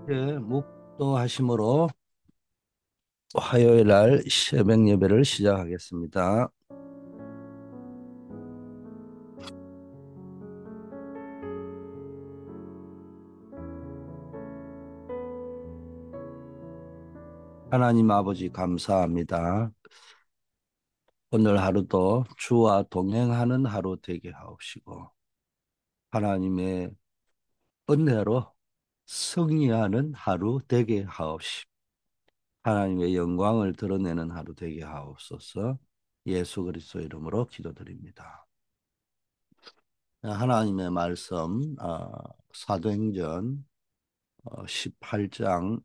예, 묵도하심으로 화요일 날 새벽 예배를 시작하겠습니다. 하나님 아버지 감사합니다. 오늘 하루도 주와 동행하는 하루 되게 하옵시고 하나님의 은혜로 승리하는 하루 되게 하옵시고 하나님의 영광을 드러내는 하루 되게 하옵소서. 예수 그리스도 이름으로 기도드립니다. 하나님의 말씀 사도행전 18장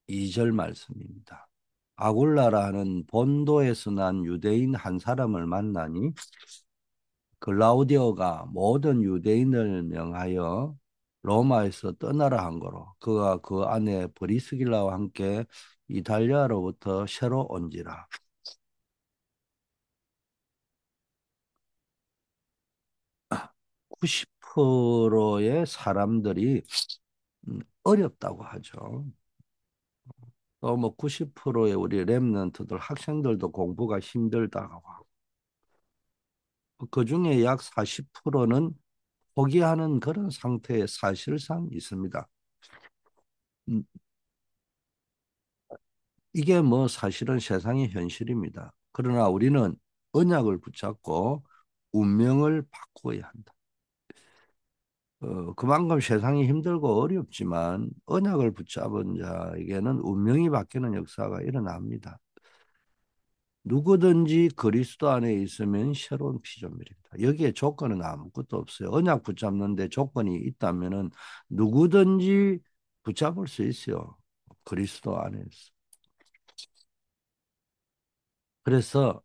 2절 말씀입니다. 아굴라라는 본도에서 난 유대인 한 사람을 만나니 글라우디오가 모든 유대인을 명하여 로마에서 떠나라 한 거로 그가 그 안에 브리스길라와 함께 이탈리아로부터 새로 온지라. 90%의 사람들이 어렵다고 하죠. 또 뭐 90%의 우리 랩런트들 학생들도 공부가 힘들다고 하고 그 중에 약 40%는 포기하는 그런 상태에 사실상 있습니다. 음, 이게 뭐 사실은 세상의 현실입니다. 그러나 우리는 언약을 붙잡고 운명을 바꾸어야 한다. 그만큼 세상이 힘들고 어렵지만 언약을 붙잡은 자에게는 운명이 바뀌는 역사가 일어납니다. 누구든지 그리스도 안에 있으면 새로운 피조물입니다. 여기에 조건은 아무것도 없어요. 언약 붙잡는데 조건이 있다면은 누구든지 붙잡을 수 있어요. 그리스도 안에서. 그래서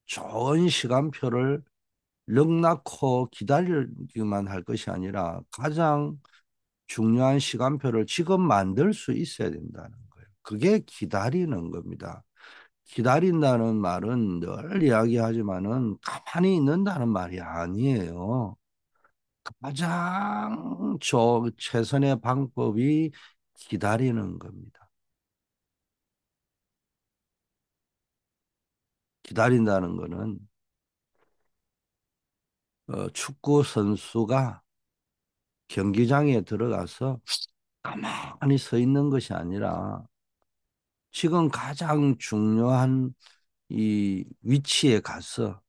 좋은 시간표를 넉넉고 기다리기만 할 것이 아니라 가장 중요한 시간표를 지금 만들 수 있어야 된다는 거예요. 그게 기다리는 겁니다. 기다린다는 말은 늘 이야기하지만은 가만히 있는다는 말이 아니에요. 가장 최선의 방법이 기다리는 겁니다. 기다린다는 거는 축구 선수가 경기장에 들어가서 가만히 서 있는 것이 아니라 지금 가장 중요한 이 위치에 가서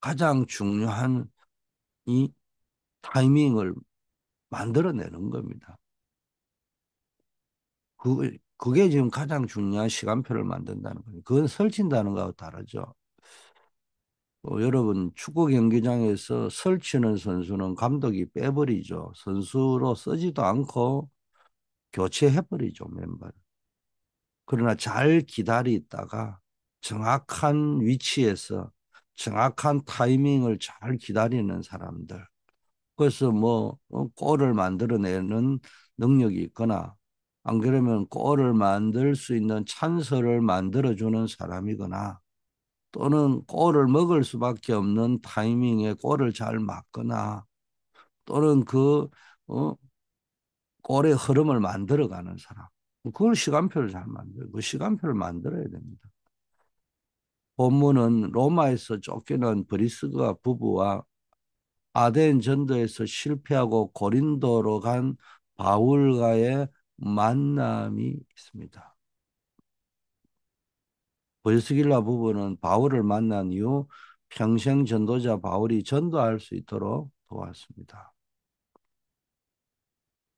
가장 중요한 이 타이밍을 만들어내는 겁니다. 그게 지금 가장 중요한 시간표를 만든다는 거예요. 그건 설친다는 거하고 다르죠. 여러분 축구 경기장에서 설치는 선수는 감독이 빼버리죠. 선수로 쓰지도 않고 교체해버리죠, 멤버를. 그러나 잘 기다리다가 정확한 위치에서 정확한 타이밍을 잘 기다리는 사람들. 그래서 뭐 골을 만들어내는 능력이 있거나 안 그러면 골을 만들 수 있는 찬스를 만들어주는 사람이거나 또는 골을 먹을 수밖에 없는 타이밍에 골을 잘 막거나 또는 어, 골의 흐름을 만들어가는 사람. 그걸 시간표를 잘 만들어요. 그 시간표를 만들어야 됩니다. 본문은 로마에서 쫓겨난 브리스가 부부와 아덴 전도에서 실패하고 고린도로 간 바울과의 만남이 있습니다. 브리스길라 부부는 바울을 만난 이후 평생 전도자 바울이 전도할 수 있도록 도왔습니다.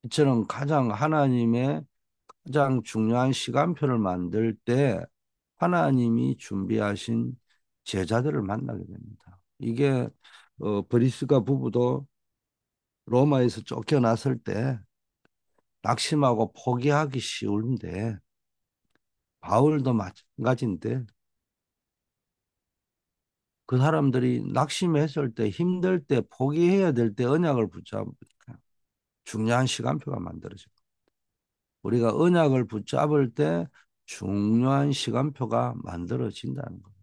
이처럼 하나님의 가장 중요한 시간표를 만들 때 하나님이 준비하신 제자들을 만나게 됩니다. 이게 브리스가 부부도 로마에서 쫓겨났을 때 낙심하고 포기하기 쉬운데 바울도 마찬가지인데 그 사람들이 낙심했을 때 힘들 때 포기해야 될 때 언약을 붙잡으니까 중요한 시간표가 만들어져요. 우리가 언약을 붙잡을 때 중요한 시간표가 만들어진다는 거예요.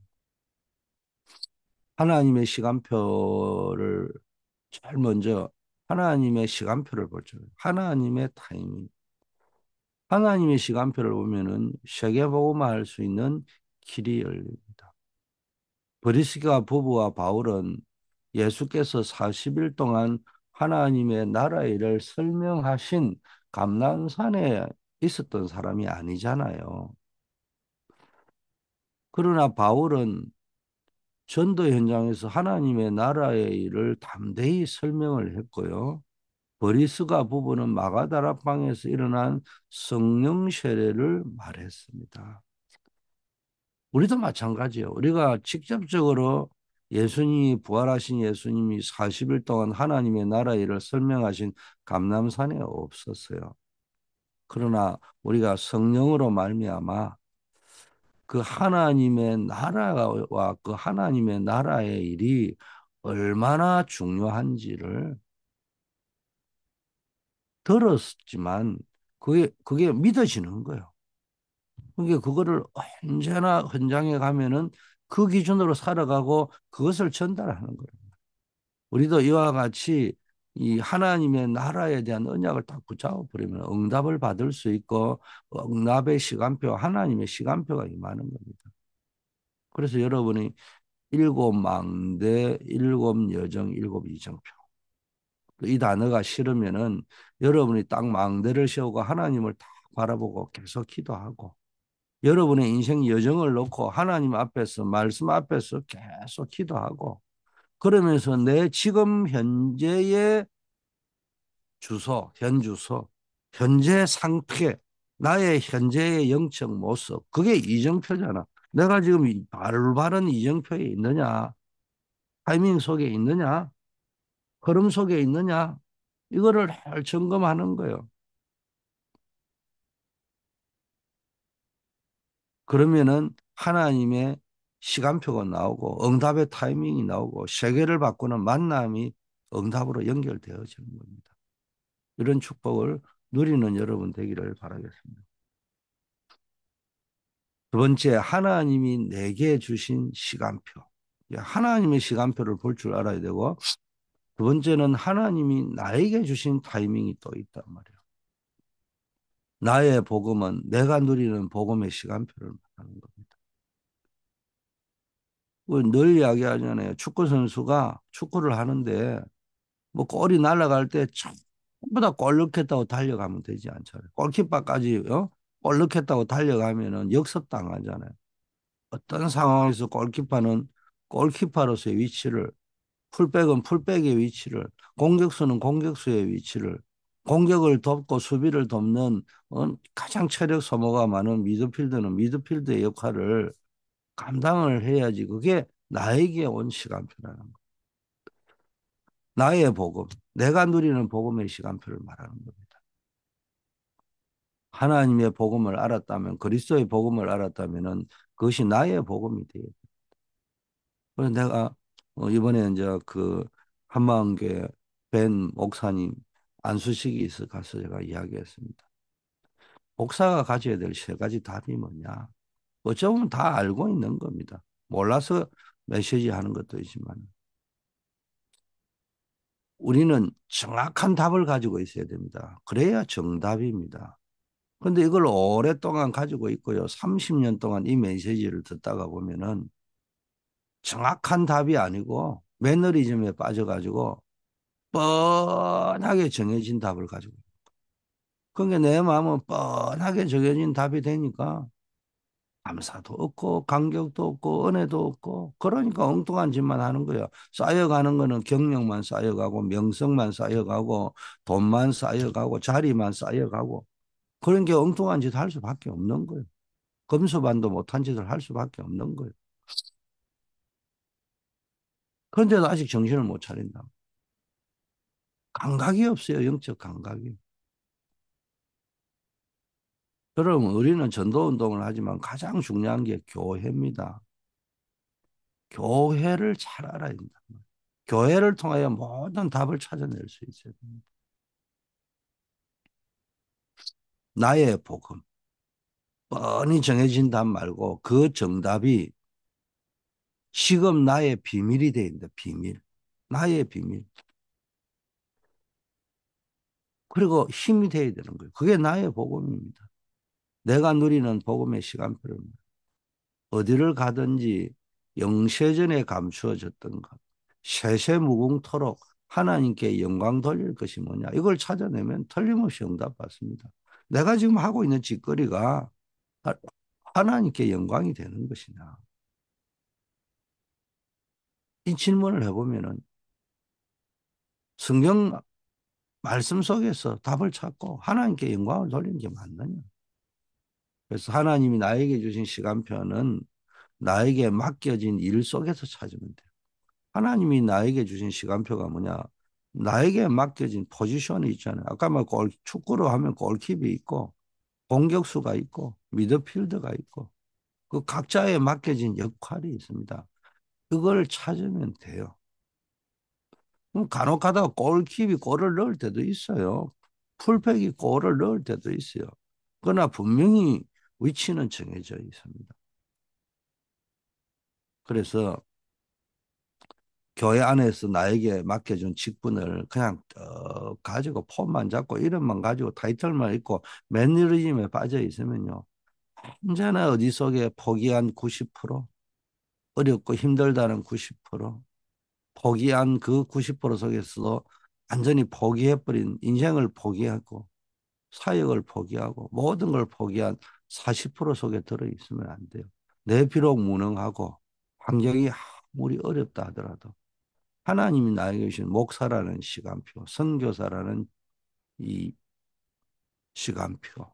하나님의 시간표를 제일 먼저 하나님의 시간표를 보죠. 하나님의 타이밍. 하나님의 시간표를 보면은 세계복음화 할 수 있는 길이 열립니다. 브리스가 부부와 바울은 예수께서 40일 동안 하나님의 나라의 일을 설명하신 감람산에 있었던 사람이 아니잖아요. 그러나 바울은 전도 현장에서 하나님의 나라의 일을 담대히 설명을 했고요. 버리스가 부부는 마가다락방에서 일어난 성령 세례를 말했습니다. 우리도 마찬가지예요. 우리가 직접적으로 예수님이 부활하신 예수님이 40일 동안 하나님의 나라의 일을 설명하신 감람산에 없었어요. 그러나 우리가 성령으로 말미암아 그 하나님의 나라와 그 하나님의 나라의 일이 얼마나 중요한지를 들었지만 그게 믿어지는 거예요. 그게 그거를 언제나 현장에 가면은 그 기준으로 살아가고 그것을 전달하는 거예요. 우리도 이와 같이 이 하나님의 나라에 대한 언약을 딱 붙잡아 버리면 응답을 받을 수 있고 응답의 시간표, 하나님의 시간표가 임하는 겁니다. 그래서 여러분이 일곱 망대, 일곱 여정, 일곱 이정표. 이 단어가 싫으면은 여러분이 딱 망대를 세우고 하나님을 딱 바라보고 계속 기도하고 여러분의 인생 여정을 놓고 하나님 앞에서 말씀 앞에서 계속 기도하고 그러면서 내 지금 현재의 주소, 현주소, 현재 상태, 나의 현재의 영적 모습 그게 이정표잖아. 내가 지금 바른 이정표에 있느냐 타이밍 속에 있느냐 흐름 속에 있느냐 이거를 잘 점검하는 거예요. 그러면은 하나님의 시간표가 나오고 응답의 타이밍이 나오고 세계를 바꾸는 만남이 응답으로 연결되어지는 겁니다. 이런 축복을 누리는 여러분 되기를 바라겠습니다. 두 번째, 하나님이 내게 주신 시간표. 하나님의 시간표를 볼 줄 알아야 되고 두 번째는 하나님이 나에게 주신 타이밍이 또 있단 말이에요. 나의 복음은 내가 누리는 복음의 시간표를 말하는 겁니다. 늘 이야기하잖아요. 축구 선수가 축구를 하는데 뭐 골이 날아갈 때 전부 다 골 넣겠다고 달려가면 되지 않잖아요. 골키퍼까지 골 넣겠다고 달려가면은 역습당하잖아요. 어떤 상황에서 골키퍼는 골키퍼로서의 위치를 풀백은 풀백의 위치를 공격수는 공격수의 위치를 공격을 돕고 수비를 돕는 가장 체력 소모가 많은 미드필더는 미드필더의 역할을 감당을 해야지 그게 나에게 온 시간표라는 거. 나의 복음, 내가 누리는 복음의 시간표를 말하는 겁니다. 하나님의 복음을 알았다면, 그리스도의 복음을 알았다면은 그것이 나의 복음이 돼요. 그래서 내가 이번에 이제 그 한마음교회 벤 목사님 안수식이 있어 가서 제가 이야기했습니다. 목사가 가져야 될 세 가지 답이 뭐냐? 어쩌면 다 알고 있는 겁니다. 몰라서 메시지 하는 것도 있지만 우리는 정확한 답을 가지고 있어야 됩니다. 그래야 정답입니다. 그런데 이걸 오랫동안 가지고 있고요. 30년 동안 이 메시지를 듣다가 보면은 정확한 답이 아니고 매너리즘에 빠져가지고 뻔하게 정해진 답을 가지고 있어요. 그러니까 내 마음은 뻔하게 정해진 답이 되니까 감사도 없고 감격도 없고 은혜도 없고 그러니까 엉뚱한 짓만 하는 거야. 쌓여가는 거는 경력만 쌓여가고 명성만 쌓여가고 돈만 쌓여가고 자리만 쌓여가고 그런 게 엉뚱한 짓 할 수밖에 없는 거예요. 검수반도 못한 짓을 할 수밖에 없는 거예요. 그런데도 아직 정신을 못 차린다. 감각이 없어요. 영적 감각이. 그럼 우리는 전도운동을 하지만 가장 중요한 게 교회입니다. 교회를 잘 알아야 된다. 교회를 통하여 모든 답을 찾아낼 수 있어야 됩니다. 나의 복음. 뻔히 정해진 답 말고 그 정답이 지금 나의 비밀이 되어 있다. 비밀. 나의 비밀. 그리고 힘이 되어야 되는 거예요. 그게 나의 복음입니다. 내가 누리는 복음의 시간표를 어디를 가든지 영세전에 감추어졌던 것, 세세무궁토록 하나님께 영광 돌릴 것이 뭐냐? 이걸 찾아내면 틀림없이 응답받습니다. 내가 지금 하고 있는 짓거리가 하나님께 영광이 되는 것이냐? 이 질문을 해보면은 성경 말씀 속에서 답을 찾고 하나님께 영광을 돌리는 게 맞느냐? 그래서 하나님이 나에게 주신 시간표는 나에게 맡겨진 일 속에서 찾으면 돼요. 하나님이 나에게 주신 시간표가 뭐냐? 나에게 맡겨진 포지션이 있잖아요. 아까 막 축구로 하면 골킵이 있고 공격수가 있고 미드필더가 있고 그 각자에 맡겨진 역할이 있습니다. 그걸 찾으면 돼요. 간혹 가다가 골킵이 골을 넣을 때도 있어요. 풀백이 골을 넣을 때도 있어요. 그러나 분명히 위치는 정해져 있습니다. 그래서 교회 안에서 나에게 맡겨준 직분을 그냥 가지고 폼만 잡고 이름만 가지고 타이틀만 있고 매너리즘에 빠져 있으면요. 언제나 어디 속에 포기한 90%, 어렵고 힘들다는 90%, 포기한 그 90% 속에서도 완전히 포기해버린 인생을 포기하고 사역을 포기하고 모든 걸 포기한 40% 속에 들어있으면 안 돼요. 내 비록 무능하고 환경이 아무리 어렵다 하더라도 하나님이 나에게 주신 목사라는 시간표, 선교사라는 이 시간표,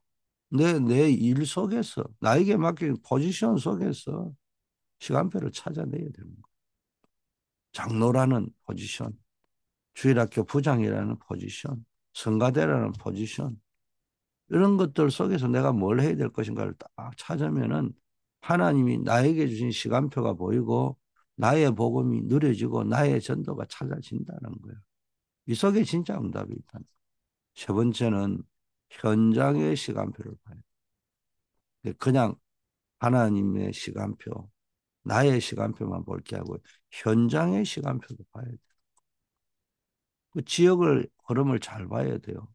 내 일 속에서 나에게 맡긴 포지션 속에서 시간표를 찾아내야 되는 거예요. 장로라는 포지션, 주일학교 부장이라는 포지션, 성가대라는 포지션, 이런 것들 속에서 내가 뭘 해야 될 것인가를 딱 찾으면은 하나님이 나에게 주신 시간표가 보이고 나의 복음이 누려지고 나의 전도가 찾아진다는 거예요. 이 속에 진짜 응답이 있다. 세 번째는 현장의 시간표를 봐야 돼. 그냥 하나님의 시간표, 나의 시간표만 볼 게 하고 현장의 시간표도 봐야 돼. 그 지역을 흐름을 잘 봐야 돼요.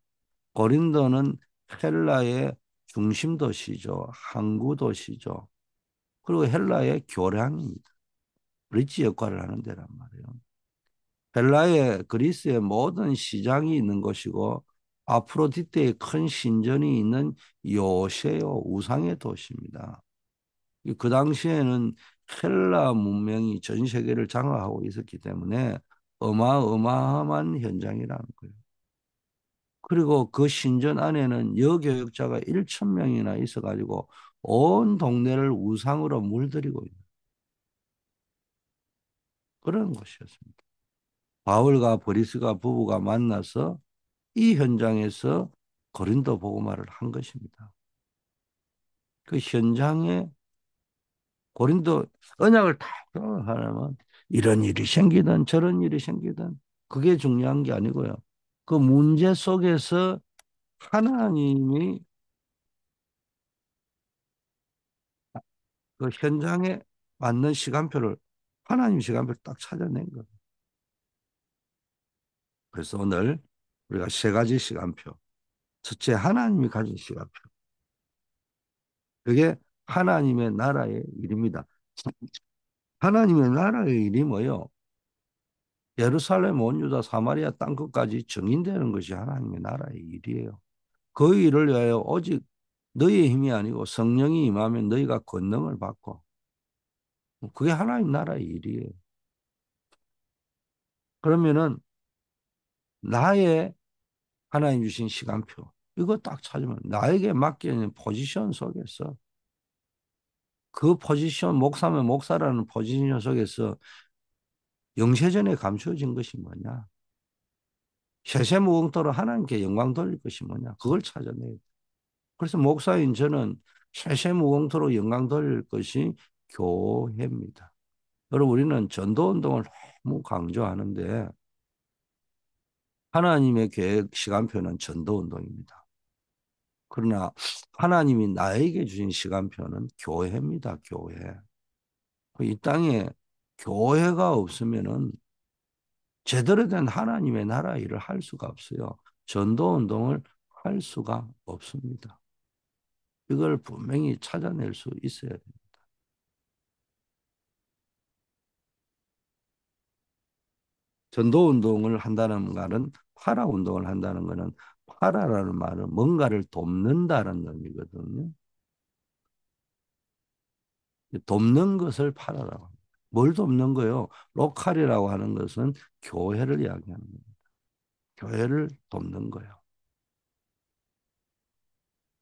고린도는 헬라의 중심 도시죠. 항구 도시죠. 그리고 헬라의 교량입니다. 브릿지 역할을 하는 데란 말이에요. 헬라의 그리스의 모든 시장이 있는 곳이고 아프로디테의 큰 신전이 있는 요새요 우상의 도시입니다. 그 당시에는 헬라 문명이 전 세계를 장악하고 있었기 때문에 어마어마한 현장이라는 거예요. 그리고 그 신전 안에는 여교육자가 1천 명이나 있어가지고 온 동네를 우상으로 물들이고 있는 그런 곳이었습니다. 바울과 브리스가 부부가 만나서 이 현장에서 고린도 복음화를 한 것입니다. 그 현장에 고린도 언약을 다 하려면 이런 일이 생기든 저런 일이 생기든 그게 중요한 게 아니고요. 그 문제 속에서 하나님이 그 현장에 맞는 시간표를 하나님 시간표를 딱 찾아낸 거예요. 그래서 오늘 우리가 세 가지 시간표. 첫째, 하나님이 가진 시간표. 그게 하나님의 나라의 일입니다. 하나님의 나라의 일이 뭐요? 예루살렘, 온 유다, 사마리아 땅끝까지 정인되는 것이 하나님의 나라의 일이에요. 그 일을 위하여 오직 너희의 힘이 아니고 성령이 임하면 너희가 권능을 받고 그게 하나님 나라의 일이에요. 그러면은 나의 하나님 주신 시간표 이거 딱 찾으면 나에게 맡겨있는 포지션 속에서 그 포지션 목사면 목사라는 포지션 속에서 영세전에 감추어진 것이 뭐냐? 세세무궁토로 하나님께 영광 돌릴 것이 뭐냐? 그걸 찾아내요. 그래서 목사인 저는 세세무궁토로 영광 돌릴 것이 교회입니다. 여러분 우리는 전도운동을 너무 강조하는데 하나님의 계획 시간표는 전도운동입니다. 그러나 하나님이 나에게 주신 시간표는 교회입니다. 교회. 이 땅에 교회가 없으면은 제대로 된 하나님의 나라 일을 할 수가 없어요. 전도운동을 할 수가 없습니다. 이걸 분명히 찾아낼 수 있어야 돼요. 전도 운동을 한다는 말은 파라 운동을 한다는 것은 파라라는 말은 뭔가를 돕는다는 의미거든요. 돕는 것을 파라라고 합니다. 뭘 돕는 거요? 로컬이라고 하는 것은 교회를 이야기하는 거예요. 교회를 돕는 거예요.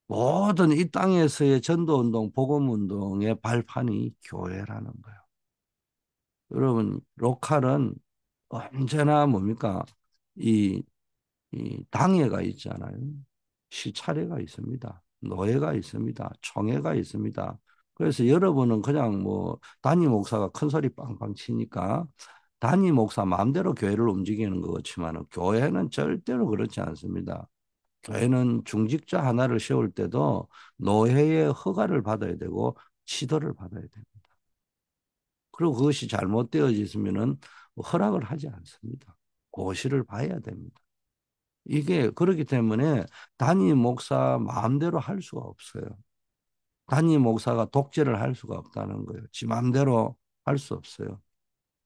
모든 이 땅에서의 전도운동, 복음운동의 발판이 교회라는 거예요. 여러분, 로컬은 언제나 뭡니까? 이, 이 당회가 있잖아요. 시차례가 있습니다. 노회가 있습니다. 총회가 있습니다. 그래서 여러분은 그냥 뭐 담임 목사가 큰 소리 빵빵 치니까 담임 목사 마음대로 교회를 움직이는 것 같지만 교회는 절대로 그렇지 않습니다. 교회는 중직자 하나를 세울 때도 노회의 허가를 받아야 되고 지도를 받아야 됩니다. 그리고 그것이 잘못되어 있으면은 허락을 하지 않습니다. 고시를 봐야 됩니다. 이게 그렇기 때문에 단임 목사 마음대로 할 수가 없어요. 단임 목사가 독재를 할 수가 없다는 거예요. 지 마음대로 할 수 없어요.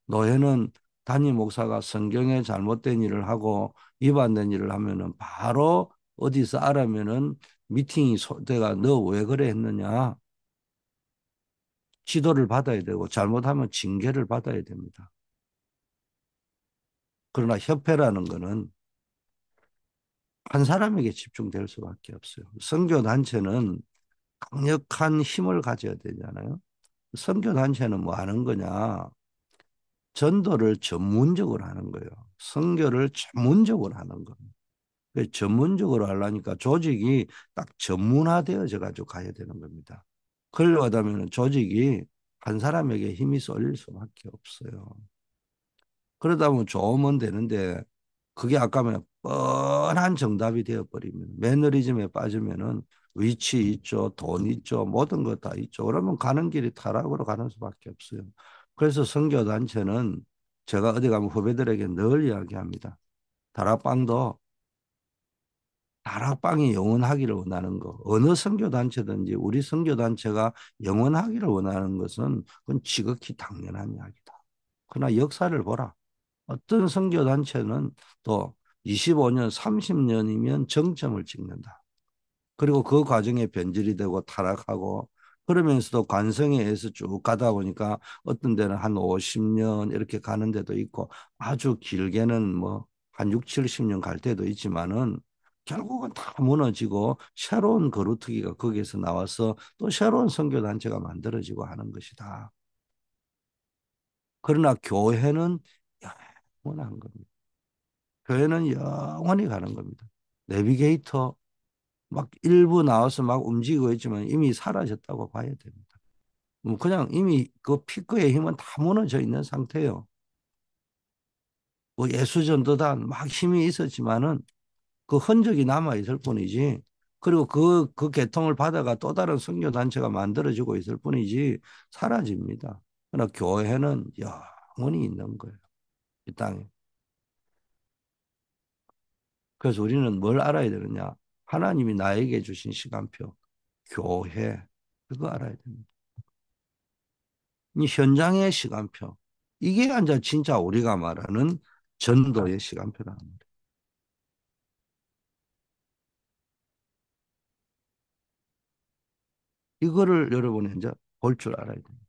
노예는 단임 목사가 성경에 잘못된 일을 하고 위반된 일을 하면은 바로 어디서 알아면은 미팅이 내가 너 왜 그래 했느냐 지도를 받아야 되고 잘못하면 징계를 받아야 됩니다. 그러나 협회라는 거는 한 사람에게 집중될 수밖에 없어요. 선교 단체는 강력한 힘을 가져야 되잖아요. 선교 단체는 뭐 하는 거냐? 전도를 전문적으로 하는 거예요. 선교를 전문적으로 하는 겁니다. 전문적으로 하려니까 조직이 딱 전문화되어져 가지고 가야 되는 겁니다. 그러려면 조직이 한 사람에게 힘이 쏠릴 수밖에 없어요. 그러다 보면 좋으면 되는데 그게 아까 말 뻔한 정답이 되어버리면 매너리즘에 빠지면은 위치 있죠, 돈 있죠, 모든 것 다 있죠. 그러면 가는 길이 타락으로 가는 수밖에 없어요. 그래서 선교단체는 제가 어디 가면 후배들에게 늘 이야기합니다. 다락방도 다락방이 영원하기를 원하는 거. 어느 선교단체든지 우리 선교단체가 영원하기를 원하는 것은 그건 지극히 당연한 이야기다. 그러나 역사를 보라. 어떤 선교단체는 또 25년, 30년이면 정점을 찍는다. 그리고 그 과정에 변질이 되고 타락하고 그러면서도 관성에 의해서 쭉 가다 보니까 어떤 데는 한 50년 이렇게 가는 데도 있고 아주 길게는 뭐 한 6, 70년 갈 때도 있지만은 결국은 다 무너지고 새로운 거루트기가 거기에서 나와서 또 새로운 선교단체가 만들어지고 하는 것이다. 그러나 교회는 영원한 겁니다. 교회는 영원히 가는 겁니다. 내비게이터 막 일부 나와서 막 움직이고 있지만 이미 사라졌다고 봐야 됩니다. 그냥 이미 그 피크의 힘은 다 무너져 있는 상태예요. 뭐 예수전도단 막 힘이 있었지만은 그 흔적이 남아 있을 뿐이지. 그리고 그 개통을 받아가 또 다른 선교단체가 만들어지고 있을 뿐이지 사라집니다. 그러나 교회는 영원히 있는 거예요. 이 땅에. 그래서 우리는 뭘 알아야 되느냐? 하나님이 나에게 주신 시간표, 교회, 그거 알아야 됩니다. 이 현장의 시간표, 이게 이제 진짜 우리가 말하는 전도의 시간표라는 거예요. 이거를 여러분이 이제 볼 줄 알아야 됩니다.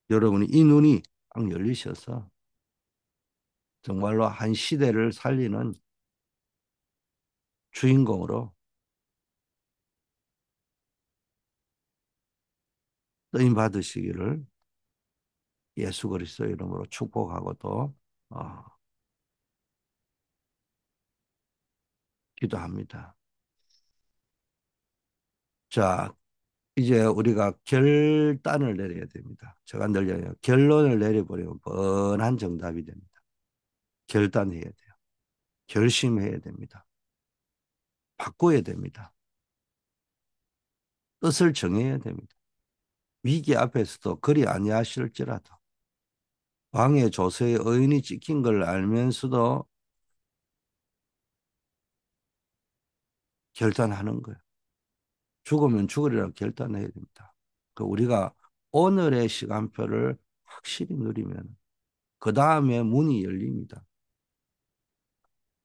여러분이 이 눈이 딱 열리셔서 정말로 한 시대를 살리는 주인공으로 쓰임 받으시기를 예수 그리스도 이름으로 축복하고 또 어, 기도합니다. 자, 이제 우리가 결단을 내려야 됩니다. 제가 늘 결론을 내려버리면 뻔한 정답이 됩니다. 결단해야 돼요. 결심해야 됩니다. 바꿔야 됩니다. 뜻을 정해야 됩니다. 위기 앞에서도 그리 아니하실지라도 왕의 조서에 의인이 찍힌 걸 알면서도 결단하는 거예요. 죽으면 죽으리라 결단해야 됩니다. 그 우리가 오늘의 시간표를 확실히 누리면 그 다음에 문이 열립니다.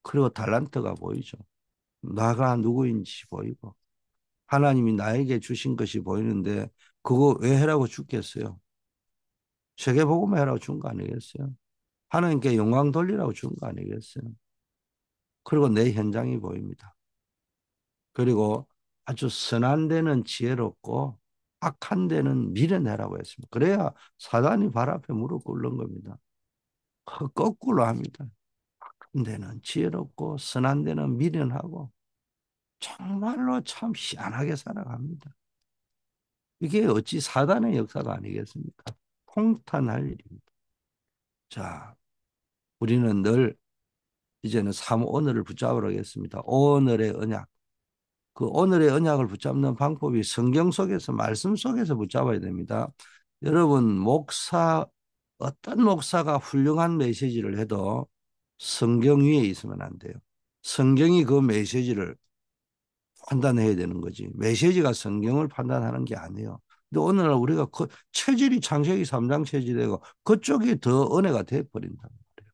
그리고 달란트가 보이죠. 나가 누구인지 보이고 하나님이 나에게 주신 것이 보이는데 그거 왜 해라고 죽겠어요? 세계복음 해라고 준 거 아니겠어요? 하나님께 영광 돌리라고 준 거 아니겠어요? 그리고 내 현장이 보입니다. 그리고 아주 선한 데는 지혜롭고 악한 데는 미련해라고 했습니다. 그래야 사단이 발 앞에 무릎 꿇는 겁니다. 거꾸로 합니다. 악한 데는 지혜롭고 선한 데는 미련하고 정말로 참 희한하게 살아갑니다. 이게 어찌 사단의 역사가 아니겠습니까? 통탄할 일입니다. 자, 우리는 늘 이제는 오늘을 붙잡으러 하겠습니다. 오늘의 언약. 그 오늘의 언약을 붙잡는 방법이 성경 속에서, 말씀 속에서 붙잡아야 됩니다. 여러분, 어떤 목사가 훌륭한 메시지를 해도 성경 위에 있으면 안 돼요. 성경이 그 메시지를 판단해야 되는 거지. 메시지가 성경을 판단하는 게 아니에요. 근데 오늘날 우리가 그 체질이 창세기 3장 체질이고 그쪽이 더 은혜가 돼버린단 말이에요.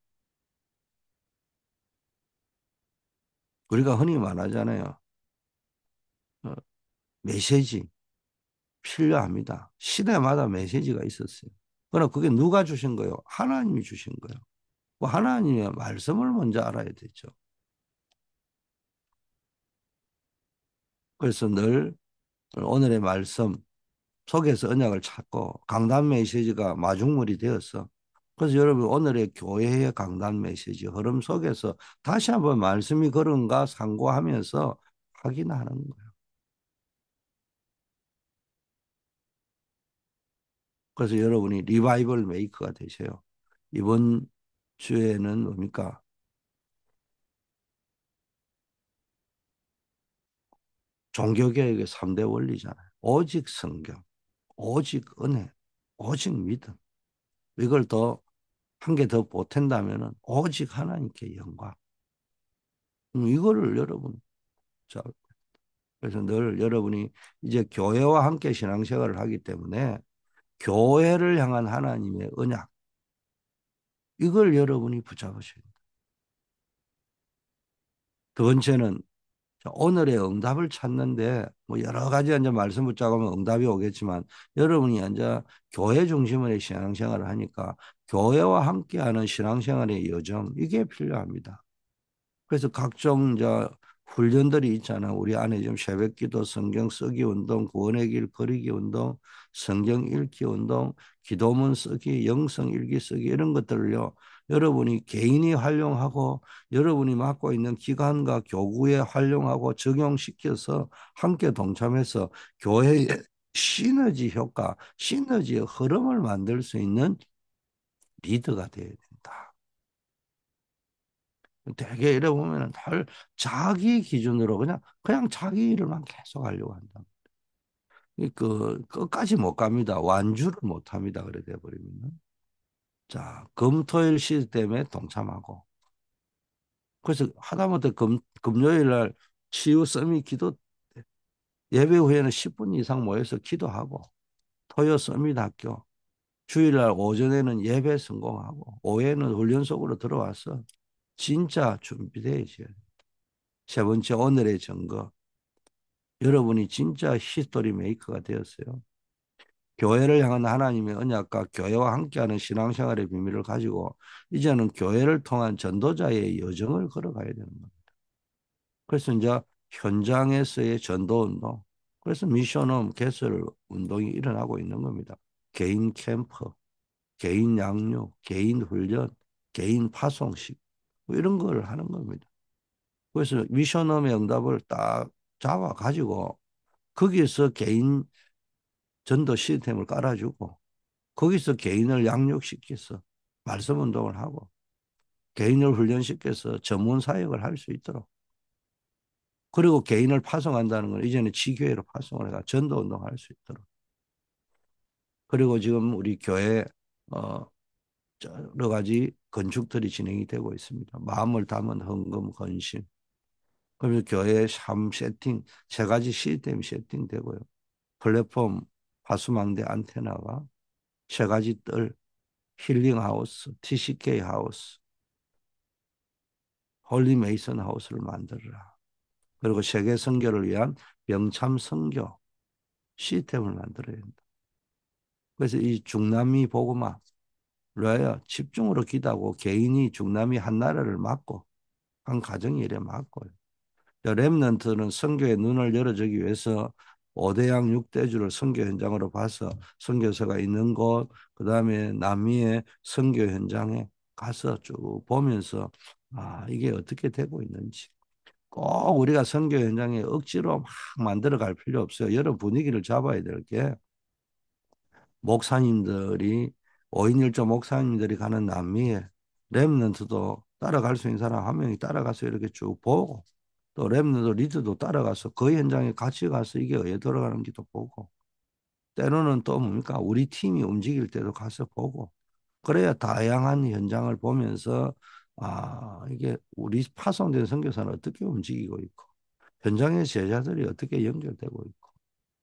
우리가 흔히 말하잖아요. 어, 메시지 필요합니다. 시대마다 메시지가 있었어요. 그러나 그게 누가 주신 거예요? 하나님이 주신 거예요. 그 하나님의 말씀을 먼저 알아야 되죠. 그래서 늘 오늘의 말씀 속에서 언약을 찾고 강단 메시지가 마중물이 되었어. 그래서 여러분 오늘의 교회의 강단 메시지 흐름 속에서 다시 한번 말씀이 그런가 상고하면서 확인하는 거예요. 그래서 여러분이 리바이벌 메이커가 되셔요. 이번 주에는 뭡니까? 종교개혁의 3대 원리잖아요. 오직 성경, 오직 은혜, 오직 믿음. 이걸 더 한 개 더 보탠다면은 오직 하나님께 영광. 이거를 여러분 자 그래서 늘 여러분이 이제 교회와 함께 신앙생활을 하기 때문에 교회를 향한 하나님의 언약 이걸 여러분이 붙잡으셔야 돼요. 두 번째는 오늘의 응답을 찾는데 뭐 여러 가지 이제 말씀 붙잡으면 응답이 오겠지만 여러분이 이제 교회 중심의 신앙생활을 하니까 교회와 함께하는 신앙생활의 여정 이게 필요합니다. 그래서 각종 이제 훈련들이 있잖아. 우리 안에 좀 새벽기도, 성경 쓰기 운동, 구원의 길 거리기 운동, 성경 읽기 운동, 기도문 쓰기, 영성 일기 쓰기 이런 것들을요. 여러분이 개인이 활용하고 여러분이 맡고 있는 기관과 교구에 활용하고 적용시켜서 함께 동참해서 교회의 시너지 효과, 시너지의 흐름을 만들 수 있는 리더가 되어야 된다. 되게 이래 보면은 늘 자기 기준으로 그냥 자기 일을만 계속 하려고 한다. 그 끝까지 못 갑니다. 완주를 못 합니다. 그래 돼 버리면. 자, 금토일 시스템에 동참하고. 그래서 하다못해 금요일 날 치유 서밋 기도 예배 후에는 10분 이상 모여서 기도하고 토요 서밋 학교 주일날 오전에는 예배 성공하고 오후에는 훈련 속으로 들어와서 진짜 준비되어야지. 세 번째 오늘의 증거. 여러분이 진짜 히스토리 메이커가 되었어요. 교회를 향한 하나님의 언약과 교회와 함께하는 신앙생활의 비밀을 가지고 이제는 교회를 통한 전도자의 여정을 걸어가야 되는 겁니다. 그래서 이제 현장에서의 전도운동, 그래서 미션홈 개설 운동이 일어나고 있는 겁니다. 개인 캠프, 개인 양육, 개인 훈련, 개인 파송식 뭐 이런 걸 하는 겁니다. 그래서 미션홈의 응답을 딱 잡아 가지고 거기에서 개인 전도 시스템을 깔아주고 거기서 개인을 양육시켜서 말씀 운동을 하고 개인을 훈련시켜서 전문 사역을 할 수 있도록 그리고 개인을 파송한다는 건 이제는 지교회로 파송을 해가 전도 운동할 수 있도록 그리고 지금 우리 교회 어 여러 가지 건축들이 진행이 되고 있습니다. 마음을 담은 헌금 헌신 그러면 교회 참 세팅, 세 가지 시스템이 세팅되고요. 플랫폼, 파수망대 안테나가 세 가지 뜰, 힐링하우스, TCK 하우스, 홀리 메이슨 하우스를 만들어라. 그리고 세계 선교를 위한 병참 선교 시스템을 만들어야 된다. 그래서 이 중남미 복음화, 왜 집중으로 기도하고 개인이 중남미 한 나라를 맡고 한 가정이 이래 맡고요. 렘넌트는 선교의 눈을 열어주기 위해서 5대양 6대주를 선교 현장으로 봐서 선교사가 있는 곳, 그 다음에 남미의 선교 현장에 가서 쭉 보면서 아, 이게 어떻게 되고 있는지. 꼭 우리가 선교 현장에 억지로 막 만들어 갈 필요 없어요. 여러 분위기를 잡아야 될 게 목사님들이 5인1조 목사님들이 가는 남미에 렘넌트도 따라갈 수 있는 사람 한 명이 따라가서 이렇게 쭉 보고 또 렘넌트 리드도 따라가서 그 현장에 같이 가서 이게 왜 돌아가는지도 보고 때로는 또 뭡니까 우리 팀이 움직일 때도 가서 보고 그래야 다양한 현장을 보면서 아 이게 우리 파송된 선교사는 어떻게 움직이고 있고 현장의 제자들이 어떻게 연결되고 있고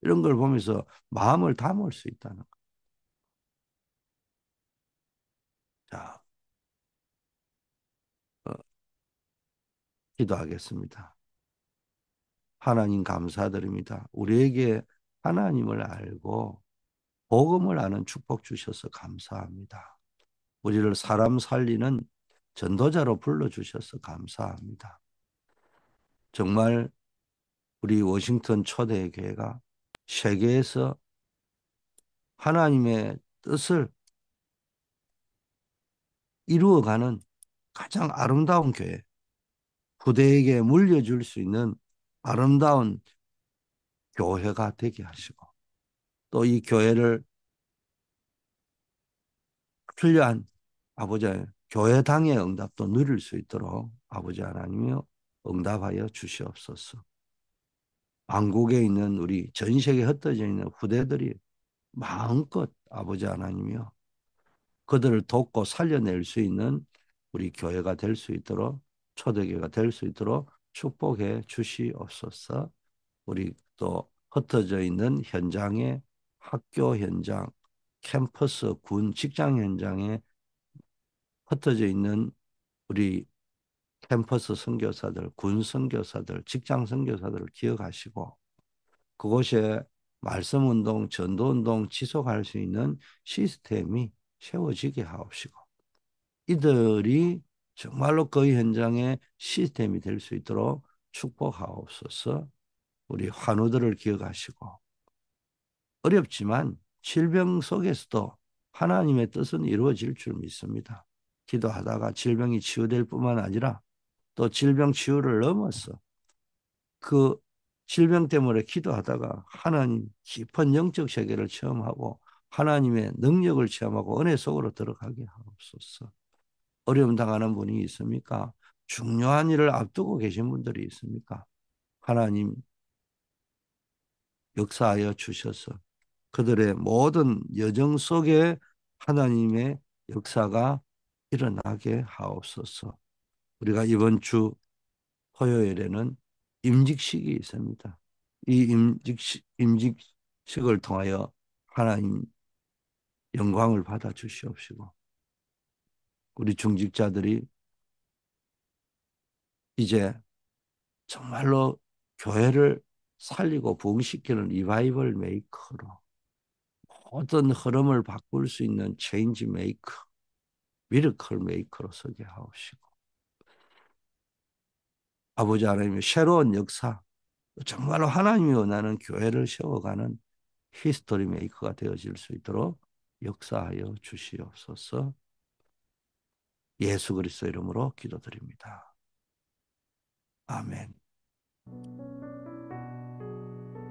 이런 걸 보면서 마음을 담을 수 있다는 거. 자, 어, 기도하겠습니다. 하나님 감사드립니다. 우리에게 하나님을 알고 복음을 아는 축복 주셔서 감사합니다. 우리를 사람 살리는 전도자로 불러주셔서 감사합니다. 정말 우리 워싱턴 초대교회가 세계에서 하나님의 뜻을 이루어가는 가장 아름다운 교회, 후대에게 물려줄 수 있는 아름다운 교회가 되게 하시고 또 이 교회를 필요한 아버지 교회당의 응답도 누릴 수 있도록 아버지 하나님이여 응답하여 주시옵소서. 한국에 있는 우리 전 세계에 흩어져 있는 후대들이 마음껏 아버지 하나님이여 그들을 돕고 살려낼 수 있는 우리 교회가 될 수 있도록 초대교회가 될 수 있도록 축복해 주시옵소서. 우리 또 흩어져 있는 현장에 학교 현장, 캠퍼스, 군, 직장 현장에 흩어져 있는 우리 캠퍼스 선교사들, 군 선교사들, 직장 선교사들을 기억하시고 그곳에 말씀 운동, 전도 운동 지속할 수 있는 시스템이 세워지게 하옵시고 이들이 정말로 그 현장의 시스템이 될 수 있도록 축복하옵소서. 우리 환우들을 기억하시고 어렵지만 질병 속에서도 하나님의 뜻은 이루어질 줄 믿습니다. 기도하다가 질병이 치유될 뿐만 아니라 또 질병 치유를 넘어서 그 질병 때문에 기도하다가 하나님 깊은 영적 세계를 체험하고 하나님의 능력을 체험하고 은혜 속으로 들어가게 하옵소서. 어려움 당하는 분이 있습니까? 중요한 일을 앞두고 계신 분들이 있습니까? 하나님 역사하여 주셔서 그들의 모든 여정 속에 하나님의 역사가 일어나게 하옵소서. 우리가 이번 주 토요일에는 임직식이 있습니다. 이 임직식을 통하여 하나님 영광을 받아 주시옵시고 우리 중직자들이 이제 정말로 교회를 살리고 부흥시키는 리바이벌 메이커로 모든 흐름을 바꿀 수 있는 체인지 메이커, 미러클 메이커로 서게 하옵시고 아버지 하나님의 새로운 역사, 정말로 하나님이 원하는 교회를 세워가는 히스토리 메이커가 되어질 수 있도록 역사하여 주시옵소서. 예수 그리스도 이름으로 기도드립니다. 아멘.